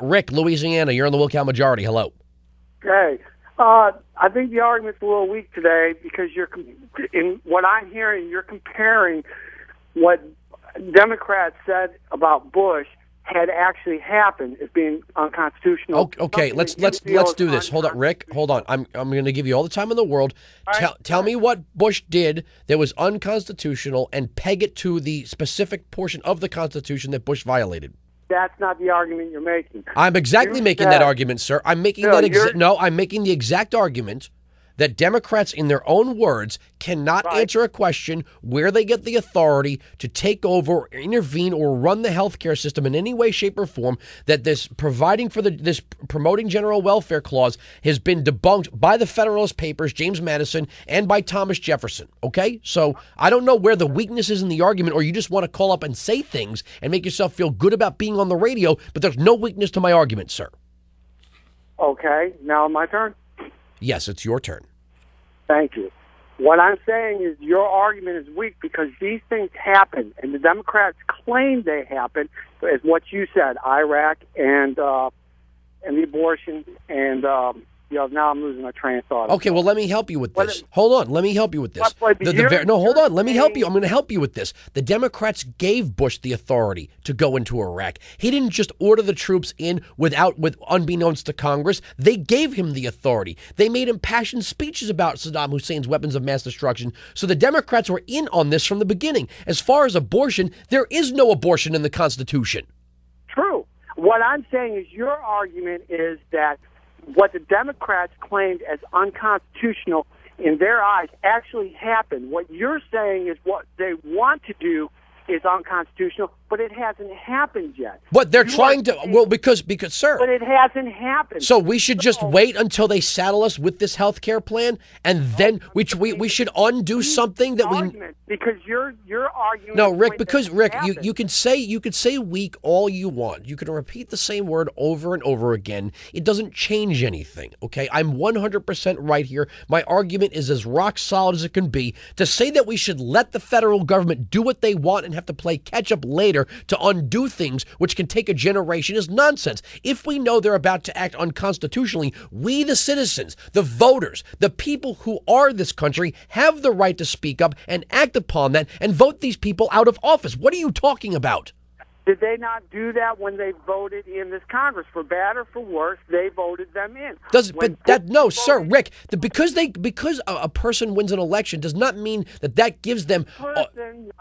Rick, Louisiana, you're in the Wilkow majority. Hello. Hey, I think the argument's a little weak today because in what I'm hearing, you're comparing what Democrats said about Bush had actually happened as being unconstitutional. Okay, let's do this. Hold on, Rick. Hold on. I'm going to give you all the time in the world. Tell me what Bush did that was unconstitutional and peg it to the specific portion of the Constitution that Bush violated. That's not the argument you're making. I'm exactly making that argument, sir. I'm making I'm making the exact argument that Democrats, in their own words, cannot answer a question where they get the authority to take over, or intervene, or run the healthcare system in any way, shape, or form. That this promoting general welfare clause has been debunked by the Federalist Papers, James Madison, and by Thomas Jefferson. Okay, so I don't know where the weakness is in the argument, or you just want to call up and say things and make yourself feel good about being on the radio. But there's no weakness to my argument, sir. Okay, now my turn. Yes, it's your turn. Thank you. What I'm saying is your argument is weak because these things happen, and the Democrats claim they happen, as what you said, Iraq and the abortion, and now I'm losing my train of thought. Okay, well, let me help you with this. Hold on, let me help you with this. Hold on, let me help you. I'm going to help you with this. The Democrats gave Bush the authority to go into Iraq. He didn't just order the troops in with unbeknownst to Congress. They gave him the authority. They made impassioned speeches about Saddam Hussein's weapons of mass destruction. So the Democrats were in on this from the beginning. As far as abortion, there is no abortion in the Constitution. True. What I'm saying is your argument is that what the Democrats claimed as unconstitutional in their eyes actually happened. What you're saying is what they want to do is unconstitutional, but it hasn't happened yet. But they're trying to, because, sir. But it hasn't happened. So we should just wait until they saddle us with this health care plan, and then we should undo something that we. Because you're arguing. No, Rick, because Rick, you can say weak all you want. You can repeat the same word over and over again. It doesn't change anything. Okay, I'm 100% right here. My argument is as rock solid as it can be. To say that we should let the federal government do what they want and have to play catch up later to undo things which can take a generation is nonsense. If we know they're about to act unconstitutionally, we the citizens, the voters, the people who are this country have the right to speak up and act upon that and vote these people out of office. What are you talking about? Did they not do that when they voted in this Congress? For bad or for worse, they voted them in. Sir, Rick, because a person wins an election does not mean that gives them not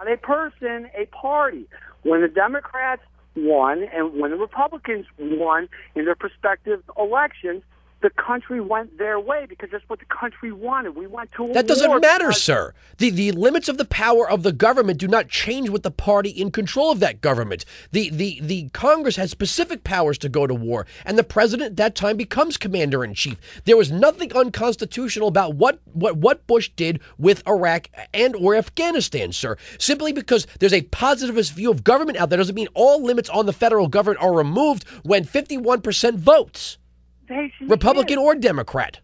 a person, a party. When the Democrats won and when the Republicans won in their prospective elections, the country went their way because that's what the country wanted. We went to a war. That doesn't matter, sir. The limits of the power of the government do not change with the party in control of that government. The Congress has specific powers to go to war, and the president at that time becomes commander-in-chief. There was nothing unconstitutional about what Bush did with Iraq and or Afghanistan, sir. Simply because there's a positivist view of government out there doesn't mean all limits on the federal government are removed when 51% votes. Republican or Democrat.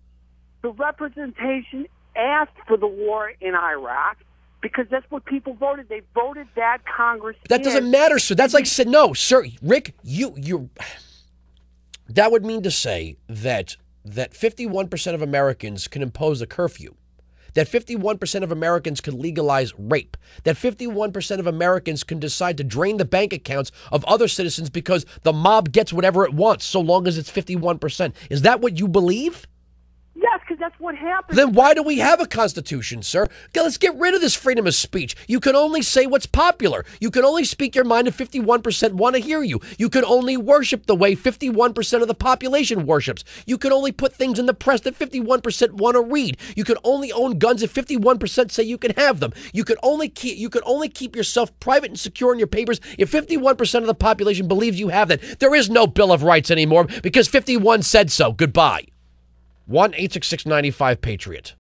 The representation asked for the war in Iraq because that's what people voted. They voted that Congress. That doesn't matter, sir. That's like said no, sir. Rick, you. That would mean to say that 51% of Americans can impose a curfew. That 51% of Americans can legalize rape. That 51% of Americans can decide to drain the bank accounts of other citizens because the mob gets whatever it wants, so long as it's 51%. Is that what you believe? Yes, because that's what happened. Then why do we have a constitution, sir? Let's get rid of this freedom of speech. You can only say what's popular. You can only speak your mind if 51% want to hear you. You can only worship the way 51% of the population worships. You can only put things in the press that 51% want to read. You can only own guns if 51% say you can have them. You can only keep yourself private and secure in your papers if 51% of the population believes you have that. There is no Bill of Rights anymore because 51 said so. Goodbye. 1-866-95-PATRIOT.